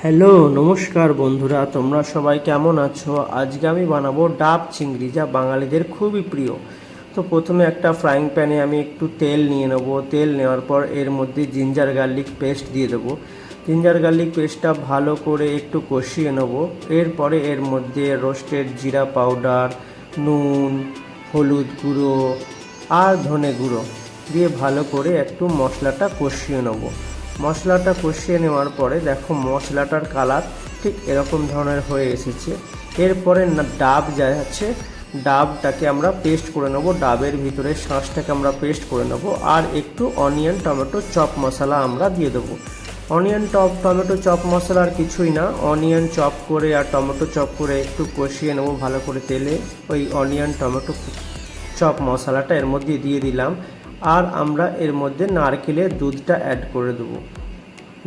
Hello নমস্কার বন্ধুরা, তোমরা সবাই কেমন আছো? আজকে আমি বানাবো ডাব চিংড়ি, যা বাঙালিদের খুবই প্রিয়। তো প্রথমে একটা ফ্রাইং প্যানে আমি একটু তেল নিয়ে নেব। তেল নেওয়ার পর এর মধ্যে জিঞ্জার গার্লিক পেস্ট দিয়ে দেবো। জিঞ্জার গার্লিক পেস্টটা ভালো করে একটু কষিয়ে নেব। এরপরে এর মধ্যে রোস্টেড জিরা পাউডার, নুন, হলুদ গুঁড়ো আর ধনে গুঁড়ো দিয়ে ভালো করে একটু মশলাটা কষিয়ে নেব। মশলাটা কষিয়ে নেওয়ার পরে দেখো মশলাটার কালার ঠিক এরকম ধরনের হয়ে এসেছে। এরপরে ডাব যা আছে, ডাবটাকে আমরা পেস্ট করে নেব। ডাবের ভিতরে শাঁসটাকে আমরা পেস্ট করে নেব। আর একটু অনিয়ন টমেটো চপ মশলা আমরা দিয়ে দেবো। অনিয়ন টমেটো চপ মশলা আর কিছুই না, অনিয়ন চপ করে আর টমেটো চপ করে একটু কষিয়ে নেব ভালো করে তেলে। ওই অনিয়ন টমেটো চপ মশলাটা এর মধ্যে দিয়ে দিলাম। আর আমরা এর মধ্যে নারকেলের দুধটা অ্যাড করে দেবো।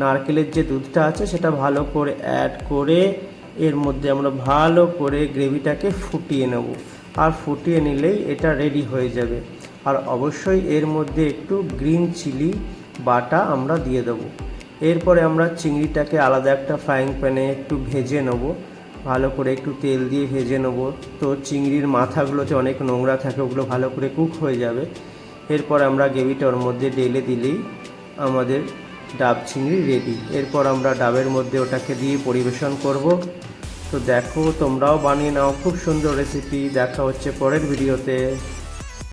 নারকেলের যে দুধটা আছে সেটা ভালো করে অ্যাড করে এর মধ্যে আমরা ভালো করে গ্রেভিটাকে ফুটিয়ে নেব। আর ফুটিয়ে নিলেই এটা রেডি হয়ে যাবে। আর অবশ্যই এর মধ্যে একটু গ্রিন চিলি বাটা আমরা দিয়ে দেবো। এরপরে আমরা চিংড়িটাকে আলাদা একটা ফ্রাইং প্যানে একটু ভেজে নেব, ভালো করে একটু তেল দিয়ে ভেজে নেব। তো চিংড়ির মাথাগুলোতে অনেক নোংরা থাকে, ওগুলো ভালো করে কুক হয়ে যাবে। এরপর আমরা গ্রেভিটা ওর মধ্যে ঢেলে দিলেই আমাদের ডাব চিংড়ি রেডি। এরপর আমরা ডাবের মধ্যে ওটাকে দিয়ে পরিবেশন করব। তো দেখো তোমরাও বানিয়ে নাও, খুব সুন্দর রেসিপি। দেখা হচ্ছে পরের ভিডিওতে।